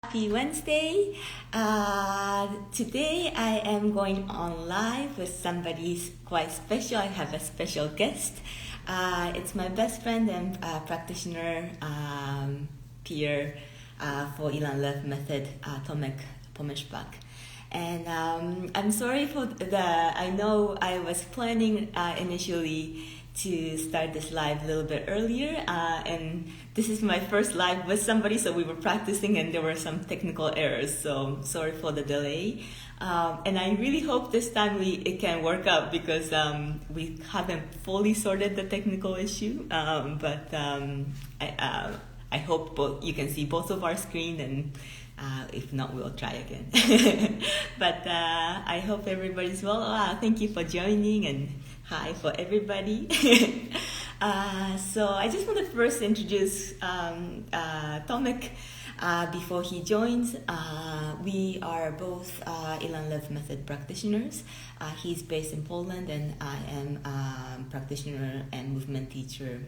Happy Wednesday. Today I am going on live with somebody quite special. I have a special guest. It's my best friend and practitioner, peer for Ilan Lev Method, Tomek Pomersbach. And I'm sorry for I know I was planning initially to start this live a little bit earlier, and this is my first live with somebody, so we were practicing and there were some technical errors, so sorry for the delay. And I really hope this time it can work out because we haven't fully sorted the technical issue, but I hope you can see both of our screen, and if not, we'll try again. But I hope everybody's well. Thank you for joining, and hi for everybody. So I just want to first introduce Tomek before he joins. We are both Ilan Lev Method practitioners. He's based in Poland, and I am a practitioner and movement teacher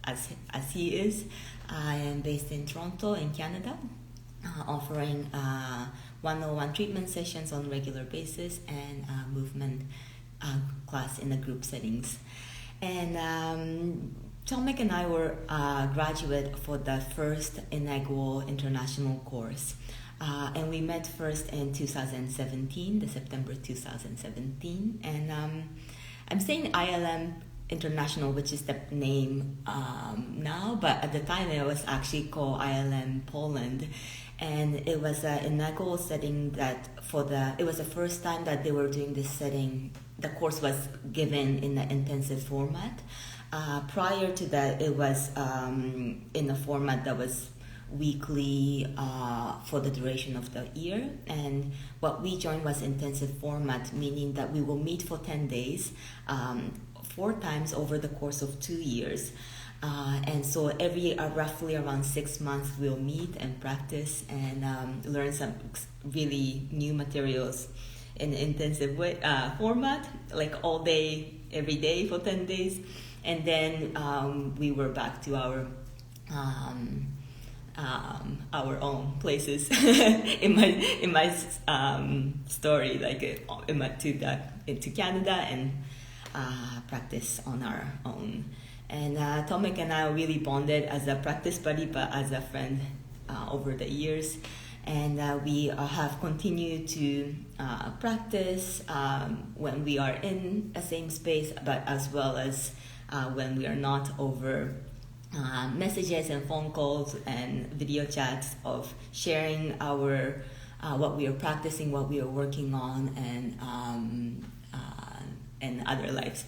as he is. I am based in Toronto in Canada, offering 101 treatment sessions on regular basis and movement class in the group settings. And Tomek and I were graduate for the first inaugural international course. And we met first in 2017, the September 2017. And I'm saying ILM International, which is the name now, but at the time it was actually called ILM Poland. And it was an inaugural setting it was the first time that they were doing this setting. The course was given in the intensive format. Prior to that, it was in a format that was weekly for the duration of the year. And what we joined was intensive format, meaning that we will meet for 10 days, 4 times over the course of 2 years. And so every roughly around 6 months we'll meet and practice and learn some really new materials in intensive format, like all day, every day for 10 days. And then we were back to our own places in my story, like to Canada and practice on our own. And Tomek and I really bonded as a practice buddy, but as a friend over the years. And we have continued to practice when we are in the same space, but as well as when we are not, over messages and phone calls and video chats of sharing our what we are practicing, what we are working on, and other lives,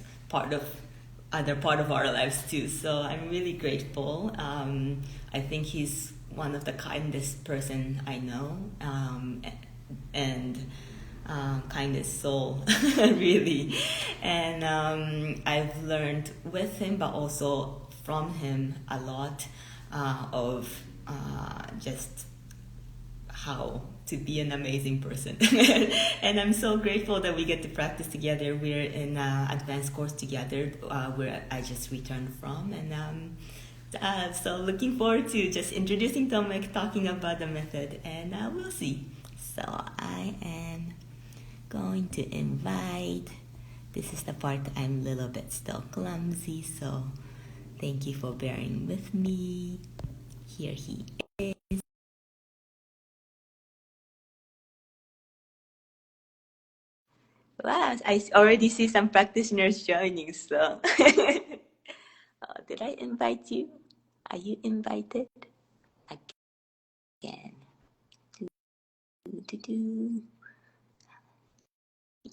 other part of our lives too. So I'm really grateful. I think he's one of the kindest person I know, and kindest soul, really. And I've learned with him, but also from him, a lot of just how to be an amazing person. And I'm so grateful that we get to practice together. We're in advanced course together, where I just returned from. And so looking forward to just introducing Tomek, talking about the method, and we'll see. So I am going to invite. This is the part I'm a little bit still clumsy, so thank you for bearing with me. Here he is. Wow, I already see some practitioners joining, so. Did I invite you? Are you invited? Again.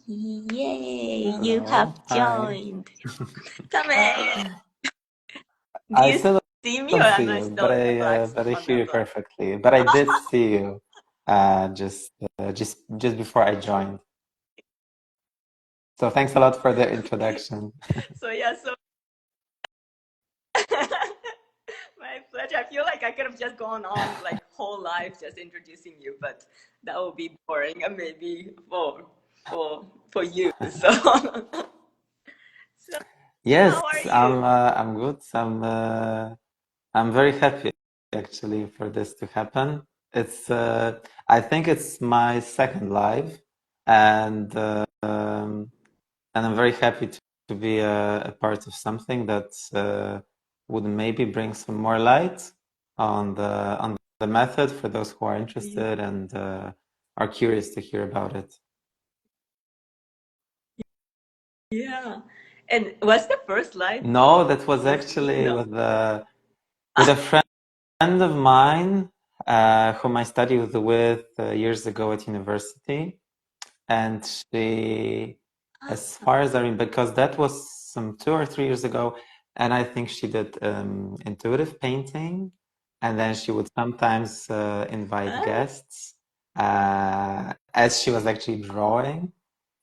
Yay, you have joined. Tomek, do I you still see me or don't am see I you, still but I hear you perfectly. But I did see you just before I joined. So thanks a lot for the introduction. So yeah, so my pleasure. I feel like I could have just gone on like whole life just introducing you, but that would be boring, and maybe for you. So, so Yes, how are you? I'm good. I'm very happy actually for this to happen. It's I think it's my second live, and and I'm very happy to be a part of something that would maybe bring some more light on the method for those who are interested and are curious to hear about it. Yeah. And what's the first live No, that was with me? actually No. with a friend of mine whom I studied with years ago at university. And she, as far as I remember, because that was some 2 or 3 years ago, and I think she did intuitive painting, and then she would sometimes invite guests as she was actually drawing,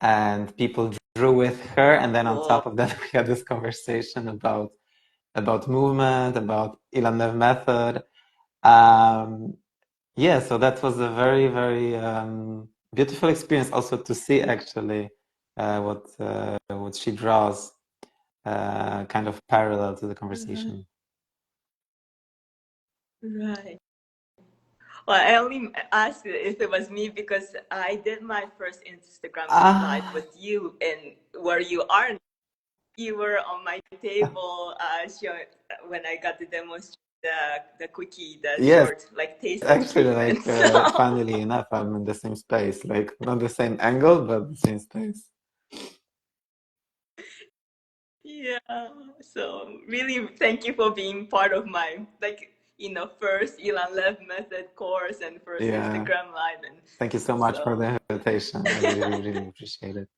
and people drew with her, and then on Cool. top of that, we had this conversation about movement, about Ilan Lev Method. Um, yeah, so that was a very, very beautiful experience also to see actually what she draws kind of parallel to the conversation. Right. Well, I only asked if it was me because I did my first Instagram live Ah, with you, and where you are, you were on my table when I got to demonstrate the quickie, the yes, short, like taste of actually, treatment. like So funnily enough, I'm in the same space, like not the same angle, but the same space. yeah, so really thank you for being part of my first Ilan Lev Method course and first Yeah, Instagram live, and thank you so much for so. the invitation. I really, really appreciate it.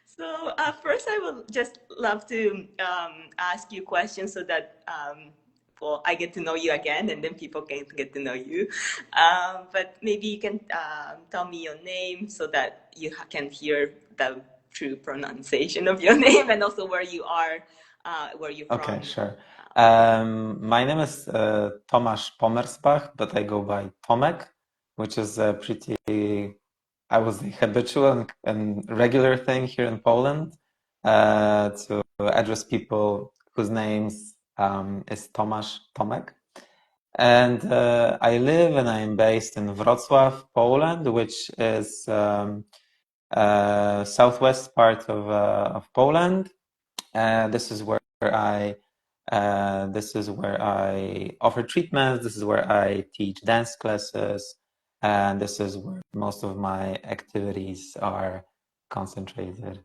So first, I would just love to ask you questions so that well, I get to know you again, and then people can get to know you. But maybe you can tell me your name so that you can hear the true pronunciation of your name, and also where you're Okay, from. sure. My name is Tomasz Pomersbach, but I go by Tomek, which is a pretty, I would say, habitual and regular thing here in Poland to address people whose names is Tomasz, Tomek. And I live and I am based in Wrocław, Poland, which is southwest part of Poland. This is where I offer treatments. This is where I teach dance classes, and this is where most of my activities are concentrated.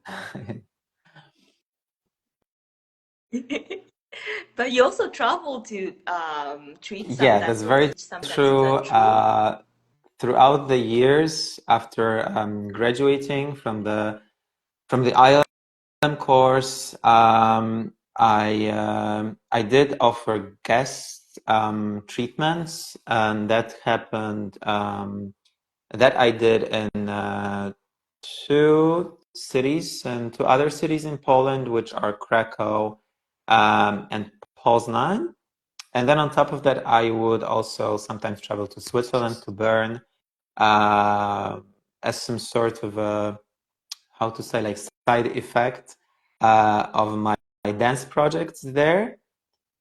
But you also travel to treat some Yeah, that's dancer, very teach some dance. Is true. that true? Throughout the years after graduating from the ILM course, I did offer guest treatments, and that happened. That I did in two cities and two other cities in Poland, which are Krakow and Poznan. And then on top of that, I would also sometimes travel to Switzerland, to Bern, uh, as some sort of a, how to say, like side effect of my dance projects there.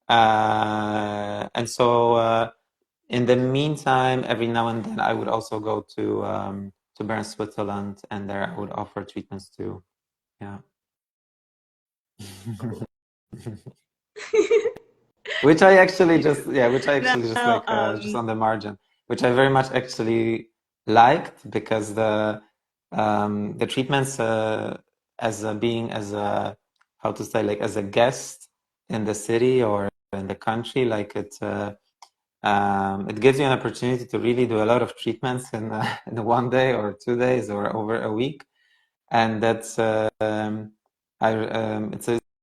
And so in the meantime, every now and then, I would also go to Bern, Switzerland, and there I would offer treatments too. Yeah. Which I actually just, yeah, which I actually just Now, like, just on the margin, which I very much actually liked because the treatments as a being as a, how to say, like as a guest in the city or in the country, like it gives you an opportunity to really do a lot of treatments in 1 day or 2 days or over a week, and that's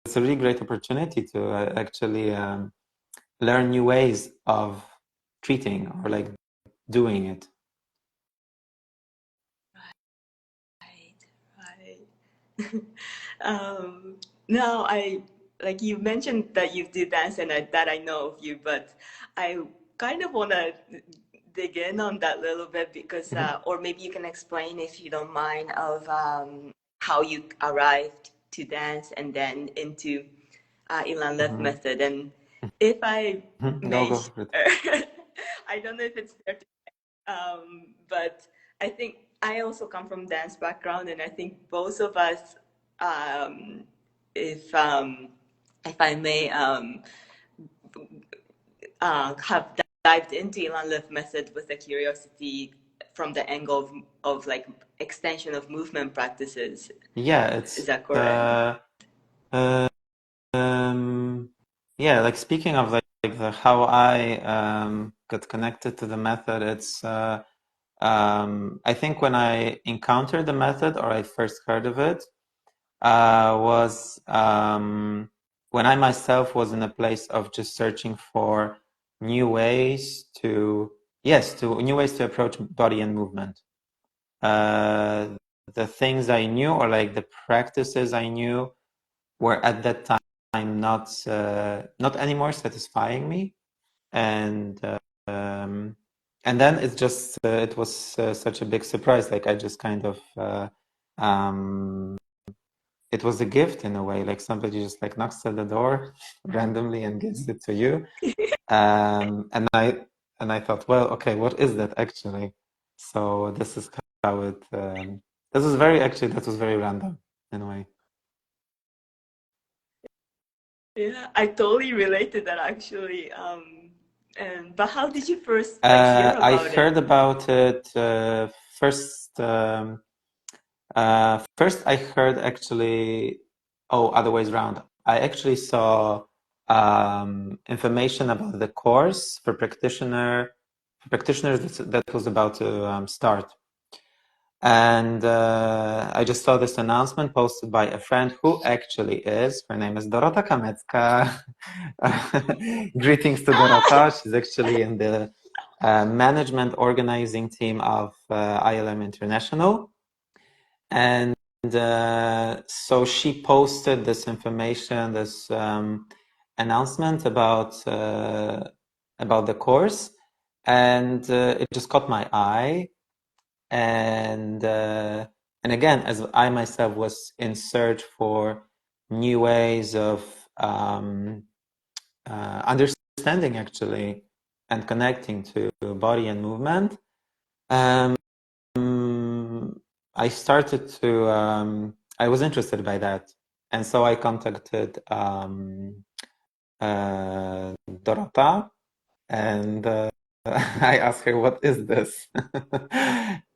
it's a really great opportunity to actually learn new ways of treating or like doing it. right. Now I like you mentioned that you do dance and that I know of you, but I kind of want to dig in on that a little bit because, Mhm. or maybe you can explain if you don't mind of how you arrived to dance and then into Ilan Lev Mhm. Method. And if I may Go for it. share, I don't know if it's fair to, but I think I also come from dance background, and I think both of us, um, if um, if I may, have dived into Ilan Lev Method with a curiosity from the angle of like extension of movement practices. Yeah, Is that correct? Yeah, like speaking of like the how I got connected to the method, it's I think when I encountered the method or I first heard of it was when I myself was in a place of just searching for new ways to new ways to approach body and movement. The things I knew or like the practices I knew were at that time not anymore satisfying me, and then it's just it was such a big surprise. Like I just kind of it was a gift in a way. Like somebody just like knocks at the door randomly and gives it to you. And I thought, well, okay, what is that actually? So this is how it. This was very actually that was very random in a way. Yeah, I totally relate to that actually. But how did you first like hear I about heard it? about it first. First, I heard actually. Oh, other ways around. I actually saw information about the course for practitioners that was about to start, and I just saw this announcement posted by a friend who actually is. Her name is Dorota Kamecka. Greetings to Dorota. She's actually in the management organizing team of ILM International. And so she posted this information, this announcement about the course, and it just caught my eye. And again, as I myself was in search for new ways of understanding actually and connecting to body and movement, I started to I was interested by that, and so I contacted Dorota, and I asked her, "What is this?"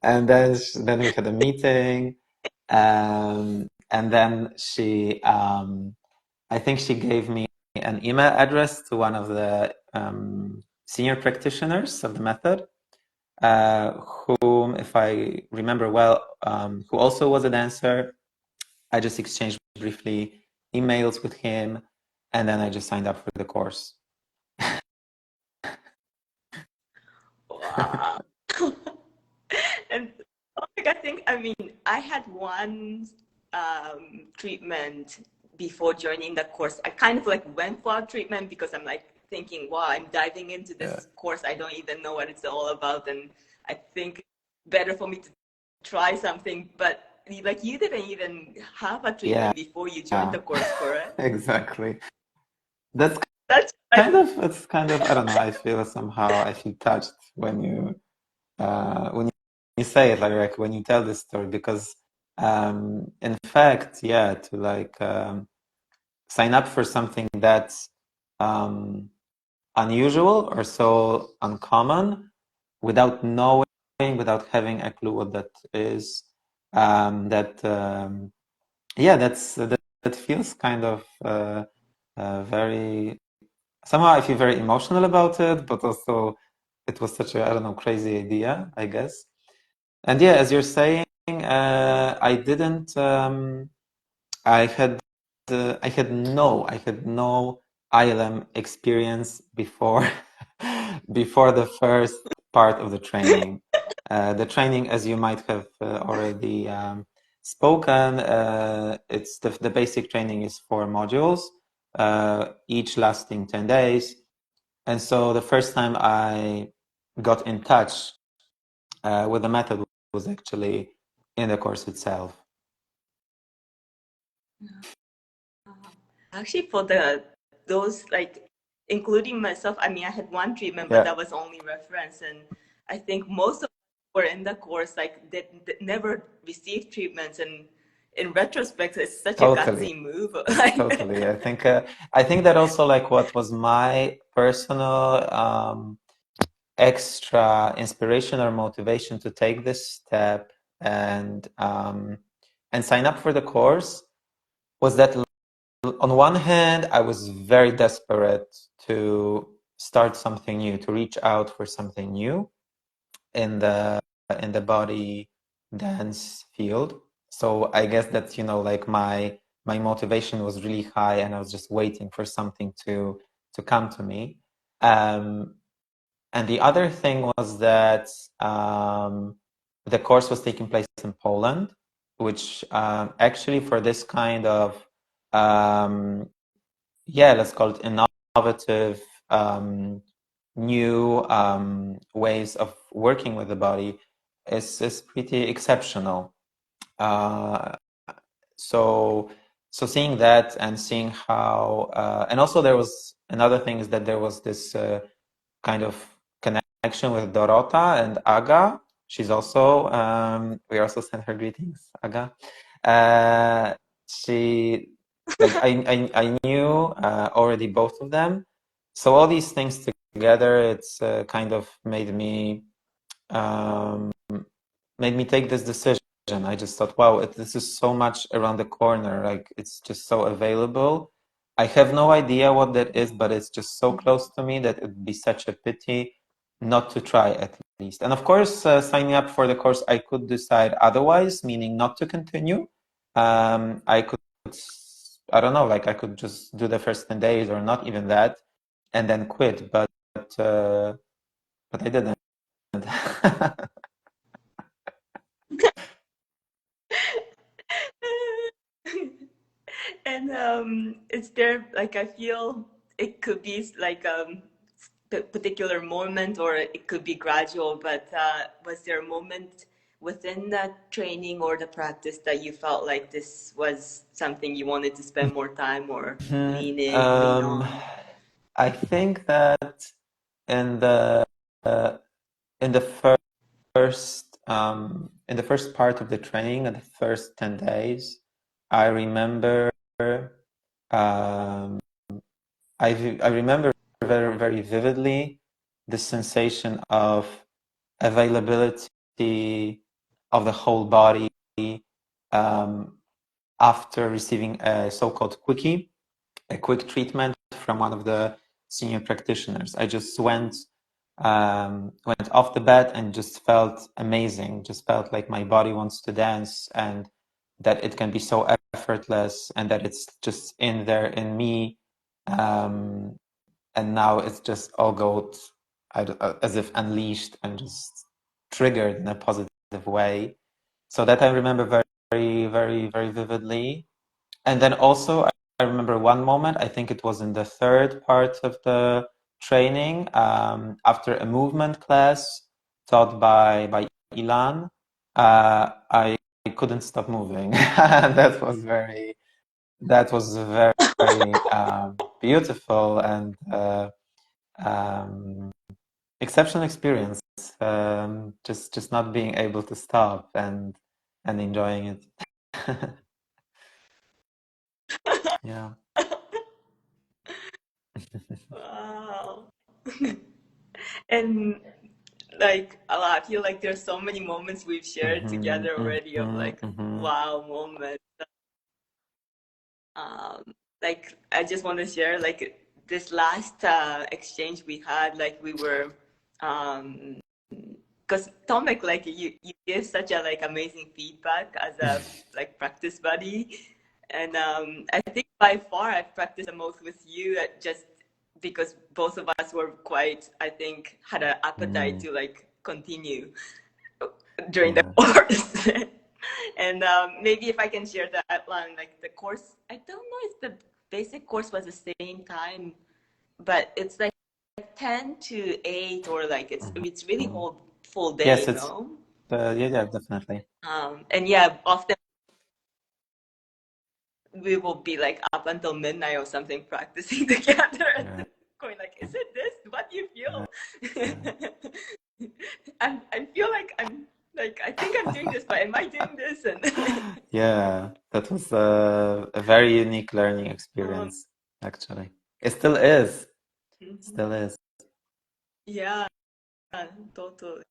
And then we had a meeting, and then she I think she gave me an email address to one of the senior practitioners of the method, whom, if I remember well, who also was a dancer. I just exchanged briefly emails with him, and then I just signed up for the course. Wow. And like, I think, I mean, I had one treatment before joining the course. I kind of like went for a treatment because I'm like thinking, wow, I'm diving into this course. I don't even know what it's all about. And I think better for me to try something. But like you didn't even have a treatment before you joined the course, correct? Exactly. That's That's it's kind of I don't know. I feel touched when you say it, like when you tell this story, because in fact, yeah, to like sign up for something that's unusual or so uncommon without knowing, without having a clue what that is, that feels kind of very, somehow I feel very emotional about it, but also it was such a, I don't know, crazy idea, I guess. And yeah, as you're saying, I didn't, I had I had no ILM experience before before the first part of the training. The training, as you might have already spoken, it's the basic training is 4 modules, each lasting 10 days. And so the first time I got in touch with the method was actually in the course itself. actually for those like including myself. I mean, I had one treatment, but Yeah. that was only reference. And I think most of us were in the course, like, that never received treatments. And in retrospect, it's such a Totally. gutsy move. Totally. I think that also like what was my personal extra inspiration or motivation to take this step and sign up for the course was that on one hand I was very desperate to start something new, to reach out for something new in the body dance field. So I guess that, you know, like my motivation was really high and I was just waiting for something to come to me. And the other thing was that the course was taking place in Poland, which actually for this kind of let's call it innovative new ways of working with the body is pretty exceptional. So seeing that and seeing how and also there was another thing is that there was this kind of connection with Dorota and Aga. She's also we also sent her greetings, Aga. She like I knew already both of them, so all these things together, it's kind of um, made me take this decision. I just thought, wow, this is so much around the corner. Like it's just so available. I have no idea what that is, but it's just so close to me that it would be such a pity not to try at least. And of course, signing up for the course, I could decide otherwise, meaning not to continue. I could, I don't know, like I could just do the first 10 days or not even that and then quit. But I didn't. And is there, like, I feel it could be like particular moment or it could be gradual, but was there a moment within that training or the practice that you felt like this was something you wanted to spend more time or lean on? I think that in the uh, in the in the first part of the training, in the first 10 days, I remember um, I remember very, very vividly the sensation of availability of the whole body um, after receiving a so-called quickie, a quick treatment from one of the senior practitioners. I just went off the bed and just felt amazing. Just felt like my body wants to dance and that it can be so effortless and that it's just in there in me. And now it's just all goes as if unleashed and just triggered in a positive way. So that I remember very, very, very vividly. And then also I remember one moment, I think it was in the third part of the training, after a movement class taught by Ilan, I couldn't stop moving. That was very beautiful and um, exceptional experience. Just not being able to stop and enjoying it. Yeah. Wow. And like I feel like there's so many moments we've shared Mhm, together already of mhm, like mhm. wow moments. Um, like I just want to share like this last exchange we had. Like we were, because Tomek, like you give such a like amazing feedback as a like practice buddy, and I think by far I've practiced the most with you. Just because both of us were quite, I think, had an appetite to like continue during the Yeah. course. And maybe if I can share the outline, like the course, I don't know if the basic course was the same time, but it's like 10 to 8 or like it's really Mhm. whole full Yes, day, it's no? yeah, definitely. And yeah, often we will be like up until midnight or something practicing together. Yeah. going like, is it this? What do you feel? I feel like I think I'm doing this, but am I doing this? And Yeah, that was a very unique learning experience, actually. It still is. Still is. yeah, totally.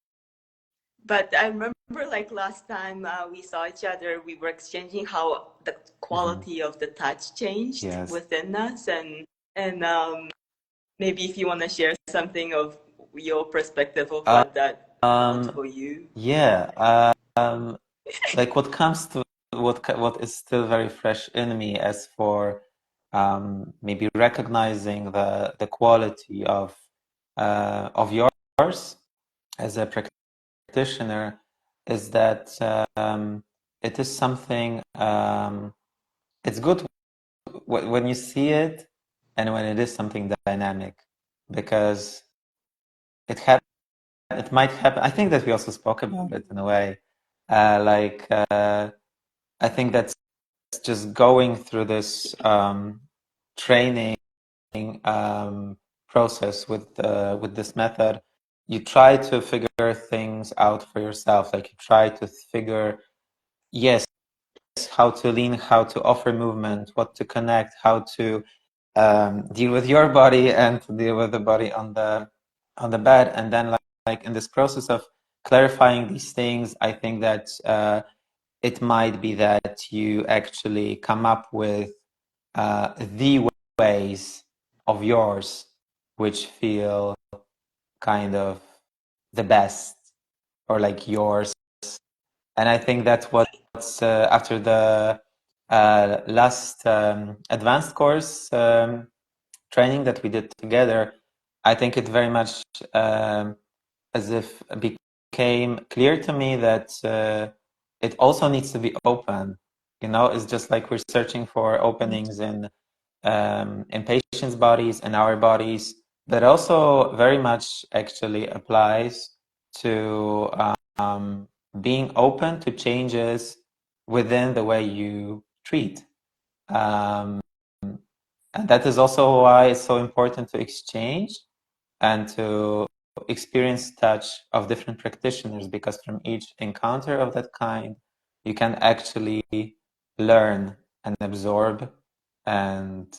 But I remember like last time we saw each other, we were exchanging how the quality of the touch changed Yes. within us, and maybe if you want to share something of your perspective of what that felt for you. Yeah, like what comes to what is still very fresh in me as for maybe recognizing the quality of yours as a practitioner is that it is something it's good when you see it and when it is something dynamic, because it might happen. I think that we also spoke about it in a way. I think that's just going through this training process with this method. You try to figure things out for yourself. Like you try to figure, yes, how to lean, how to offer movement, what to connect, how to deal with your body and to deal with the body on the bed. And then like in this process of clarifying these things, I think that it might be that you actually come up with the ways of yours which feel kind of the best or like yours. And I think that's what's after the last advanced course training that we did together, I think it very much as if became clear to me that it also needs to be open. You know, it's just like we're searching for openings in patients' bodies and our bodies. That also very much actually applies to being open to changes within the way you treat. And that is also why it's so important to exchange and to experience touch of different practitioners, because from each encounter of that kind, you can actually learn and absorb and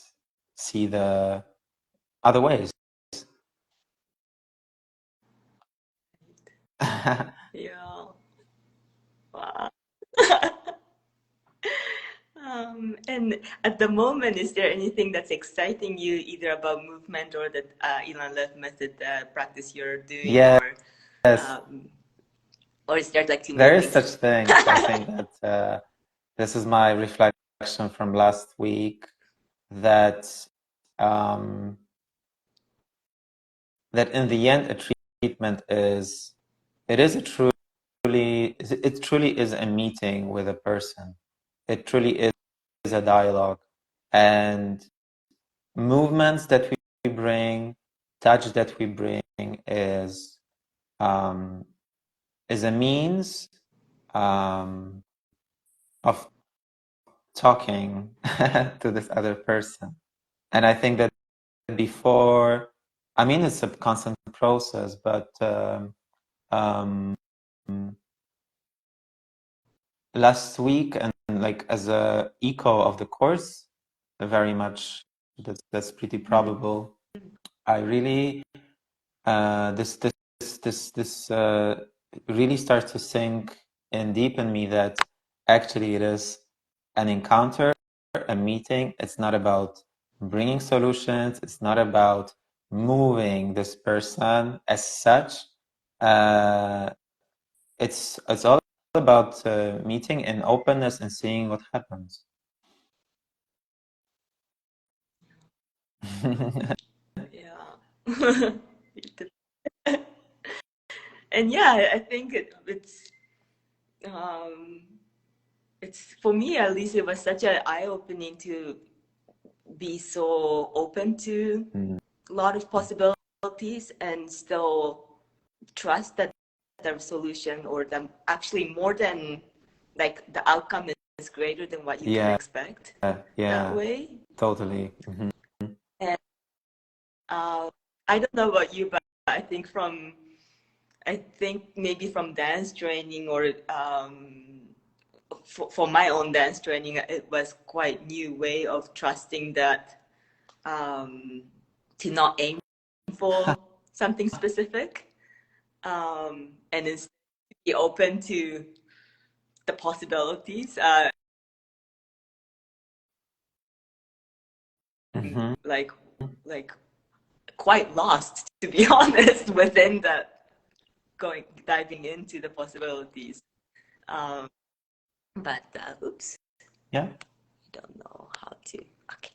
see the other ways. Yeah. Wow. And at the moment, is there anything that's exciting you either about movement or the Ilan Lev Method practice you're doing, Yes, or is there like too there many is things? such thing. I think that this is my reflection from last week, that that in the end, a treatment is it truly is a meeting with a person. It truly is a dialogue, and movements that we bring, touch that we bring is a means of talking to this other person. And I think that before, I mean, it's a constant process, but last week, and like as a echo of the course, very much that's pretty probable. I really this really starts to sink in deep in me that actually it is an encounter, a meeting. It's not about bringing solutions. It's not about moving this person as such. It's all about meeting in openness and seeing what happens. Yeah. And yeah, I think it's for me at least, it was such an eye-opening to be so open to a lot of possibilities and still trust that the solution or the actually more than like the outcome is greater than what you can expect that way. Totally. And I don't know about you, but I think maybe from dance training or for my own dance training, it was quite new way of trusting that to not aim for something specific, and instead be open to the possibilities. Mm-hmm. Like quite lost, to be honest, within that diving into the possibilities. But oops, Yeah, I don't know how to. Okay.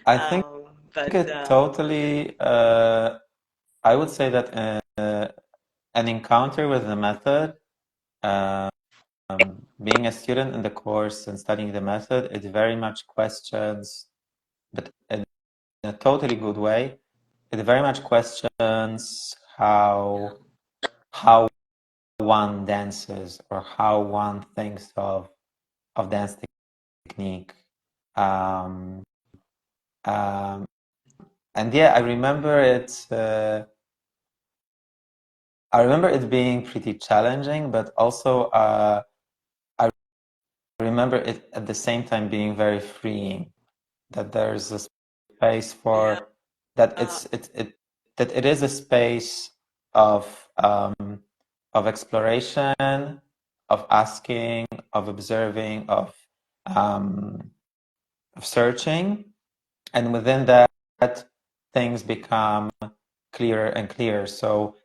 I think But it totally. I would say that an encounter with the method, being a student in the course and studying the method, it very much questions, but in a totally good way. It very much questions how one dances or how one thinks of dance technique. Um, and yeah, I remember it. I remember it being pretty challenging, but also I remember it at the same time being very freeing. That there's a space for that. That it is a space of exploration, of asking, of observing, of searching, and within that, things become clearer and clearer. So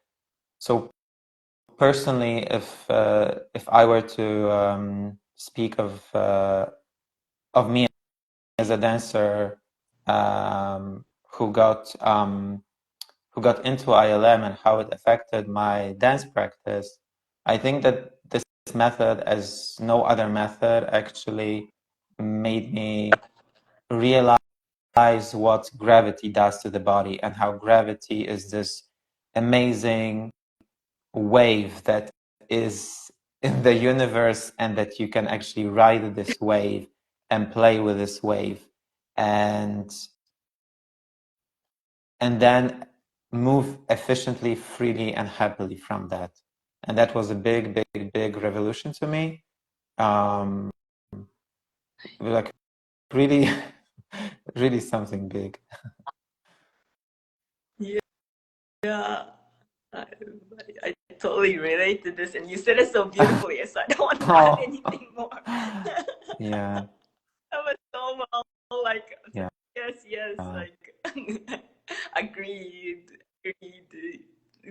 personally, if I were to speak of me as a dancer who got into ILM and how it affected my dance practice, I think that this method, as no other method, actually made me realize what gravity does to the body and how gravity is this amazing wave that is in the universe, and that you can actually ride this wave and play with this wave and then move efficiently, freely, and happily from that. And that was a big revolution to me. Like really really something big. yeah, I totally relate to this, and you said it so beautifully, so I don't want to add anything more. Yeah. That was so well, like, Yeah. yes, like, agreed,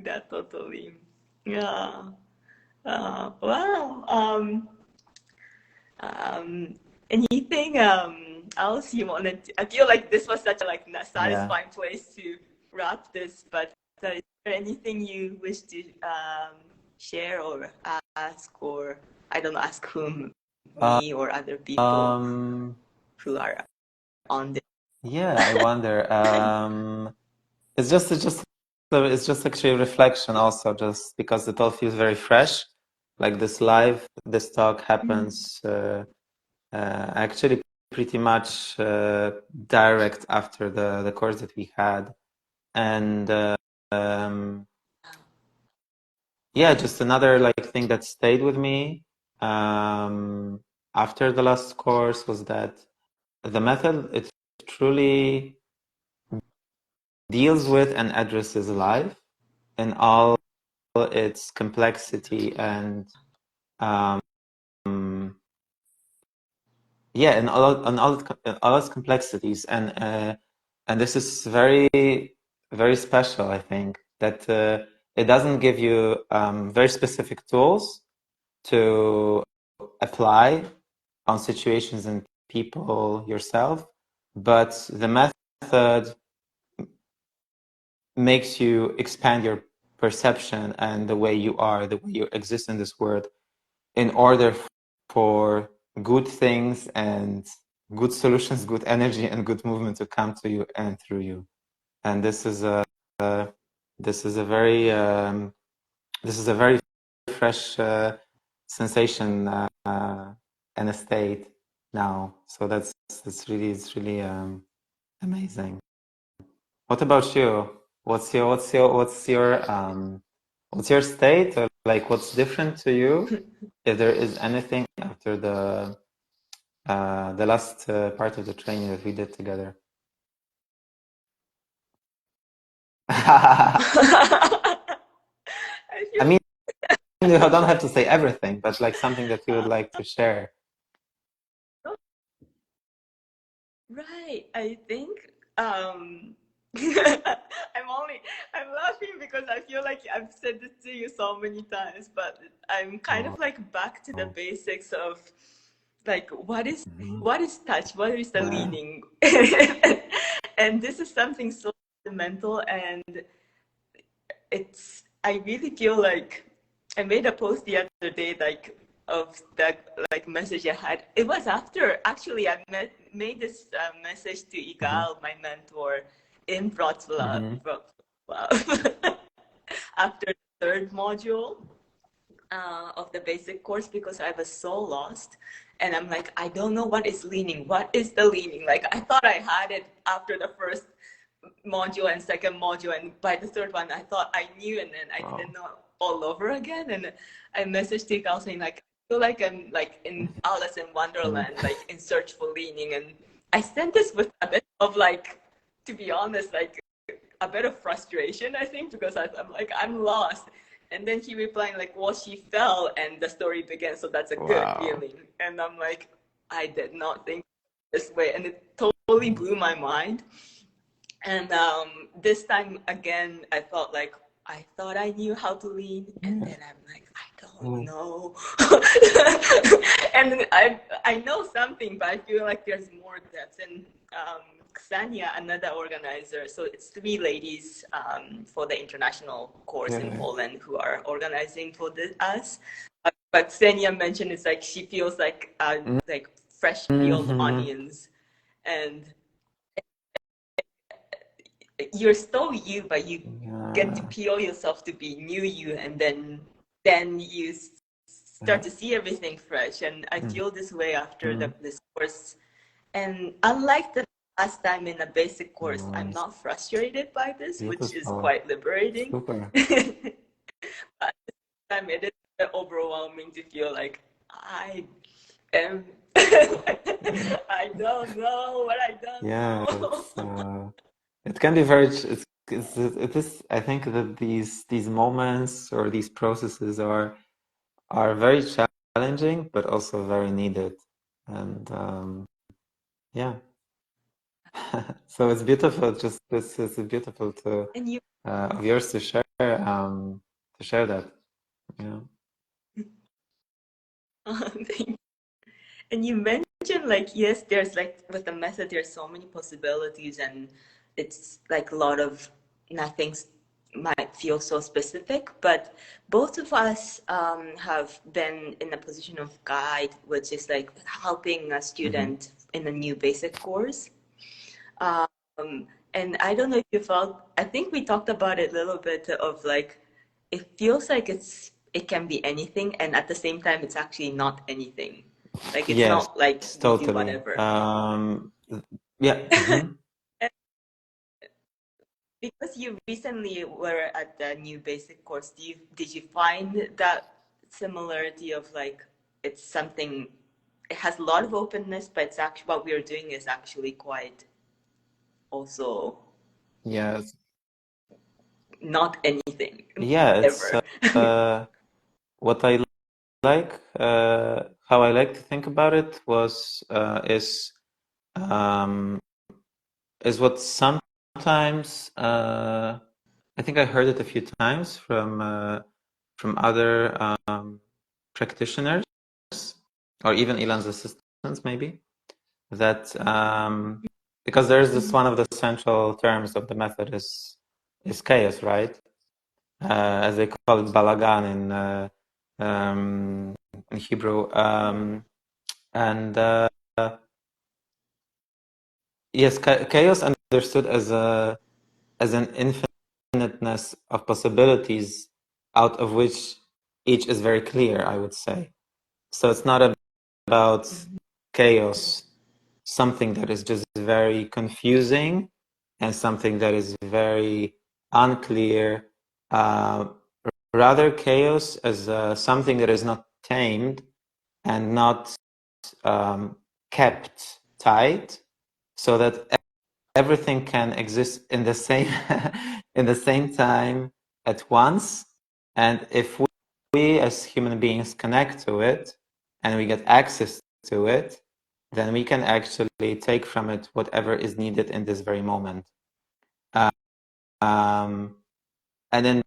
that totally. Yeah. Wow. Anything else you wanted to, I feel like this was such a like satisfying place to wrap this, but is there anything you wish to share or ask, or I don't know, ask whom, me or other people who are on this? Yeah, I wonder. It's just actually a reflection also, just because it all feels very fresh. Like this talk happens actually pretty much direct after the course that we had, and yeah, just another like thing that stayed with me after the last course was that the method, it truly deals with and addresses life in all its complexity and yeah, and all its complexities, and this is very special. I think that it doesn't give you very specific tools to apply on situations and people yourself, but the method makes you expand your perception and the way you are, the way you exist in this world, in order for good things and good solutions, good energy, and good movement to come to you and through you. And this is a very fresh sensation and a state now. So it's really amazing. What about you? What's your state, or like what's different to you? If there is anything after the last part of the training that we did together. I mean, you don't have to say everything, but like something that you would like to share. Right. I think I'm laughing because I feel like I've said this to you so many times, but I'm kind of like back to the basics of like what is touch, what is the leaning, and this is something so fundamental, and I really feel like I made a post the other day like of that like message I had. It was after actually I made this message to Igal, my mentor, in Wrocław, after the third module of the basic course, because I was so lost. And I'm like, I don't know what is leaning. What is the leaning? Like I thought I had it after the first module and second module, and by the third one I thought I knew, and then I didn't know all over again. And I messaged Tikal saying like, I feel like I'm like in Alice in Wonderland, like in search for leaning. And I sent this with a bit of like, to be honest, like a bit of frustration, I think, because I'm like, I'm lost. And then he replied like, well, she fell and the story began, so that's a good feeling. And I'm like, I did not think this way, and it totally blew my mind. And this time again, I felt like I thought I knew how to lean, and then I'm like, I don't know. And I know something, but I feel like there's more depth. And Ksenia, another organizer, so it's 3 ladies for the international course in Poland who are organizing for us. But Ksenia mentioned it's like she feels like fresh peeled onions, and you're still you, but you get to peel yourself to be new you, and then you start to see everything fresh. And I feel this way after this course. And unlike the last time in a basic course, I'm not frustrated by this, which is quite liberating. But this time it is overwhelming to feel like I am I don't know what I don't know. It can be very. It is. I think that these moments or these processes are very challenging, but also very needed, and yeah. So it's beautiful. Just this is beautiful to of yours to share that. Yeah. Thank you. And you mentioned like, yes, there's like with the method, there's so many possibilities, and it's like a lot of nothing might feel so specific, but both of us have been in a position of guide, which is like helping a student in a new basic course. And I don't know if you felt, I think we talked about it a little bit of like, it feels like it can be anything, and at the same time, it's actually not anything. Like it's not like totally. do whatever. Because you recently were at the new basic course, did you find that similarity of like it's something, it has a lot of openness, but it's actually what we're doing is actually quite also not anything. It's what I like, how I like to think about it is what sometimes I think I heard it a few times from other practitioners or even Ilan's assistants, maybe, that because there's this one of the central terms of the method is chaos, right? As they call it, balagan in Hebrew, and yes, chaos understood as an infiniteness of possibilities, out of which each is very clear, I would say. So it's not about chaos, something that is just very confusing and something that is very unclear, rather chaos as something that is not tamed and not kept tight, so that everything can exist in the same in the same time at once. And if we as human beings connect to it and we get access to it, then we can actually take from it whatever is needed in this very moment. And then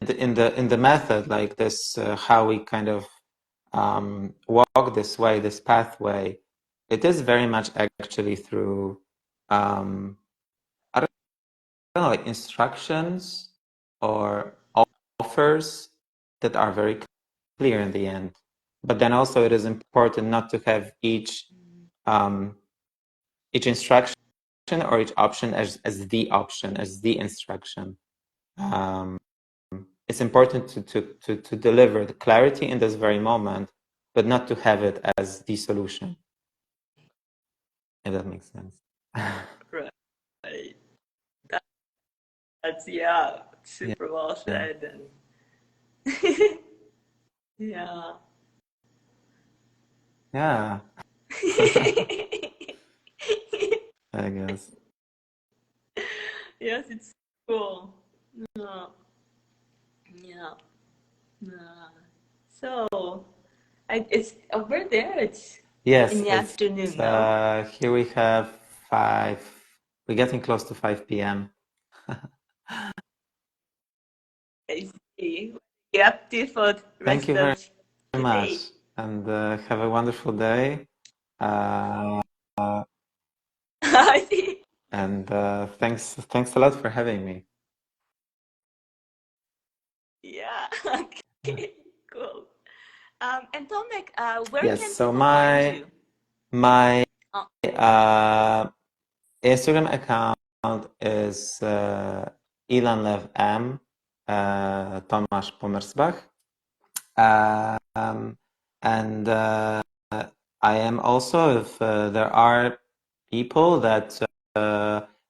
in the method like this, how we kind of walk this way, this pathway, it is very much actually through I don't know, like instructions or offers that are very clear in the end. But then also it is important not to have each instruction or each option as the option, as the instruction. It's important to deliver the clarity in this very moment, but not to have it as the solution. If that makes sense. Right. That's super well said. And yeah. Yeah. I guess. Yes, it's cool. Yeah. So, it's over there. It's Yes, in the it's afternoon, no? here we have 5. We're getting close to 5 p.m. I see. You up to for the Thank rest you very of much, today? and have a wonderful day. I see. And thanks a lot for having me. Yeah. Okay. Cool. And Tomek, where Yes, can so people find you? my Oh, Instagram account is Ilan Lev M, Tomasz Pomersbach. And I am also, if there are people that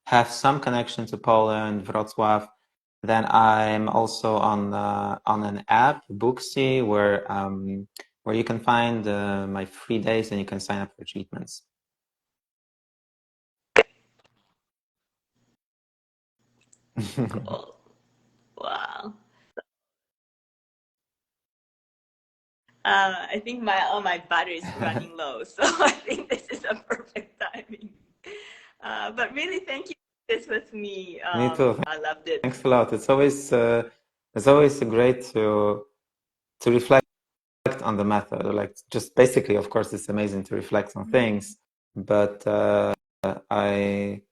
have some connection to Poland, Wrocław, then I'm also on an app, Booksy, where you can find my free days and you can sign up for treatments. cool. Wow. I think my battery is running low, so I think this is a perfect timing. But really, thank you for this with me. Me too. I loved it. Thanks a lot. It's always great to reflect on the method. Like, just basically, of course, it's amazing to reflect on things, but I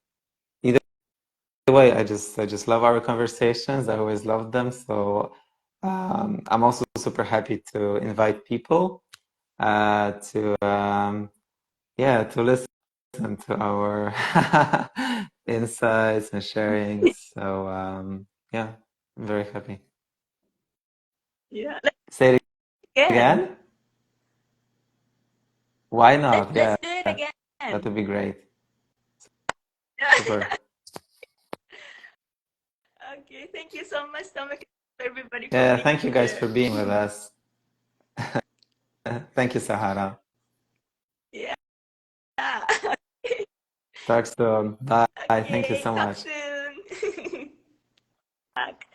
either way, I just love our conversations. I always love them. So I'm also super happy to invite people to listen to our insights and sharing. So yeah, I'm very happy. Yeah. Say it Again. again? Why not? Let's Yeah, do it again. that would be great. Super. Okay, thank you so much, Tomek, everybody for Yeah, being thank you guys here. for being with us. Thank you, Sahara. Yeah. Talk soon. Bye. Thank you Okay, so talk much. soon. Back.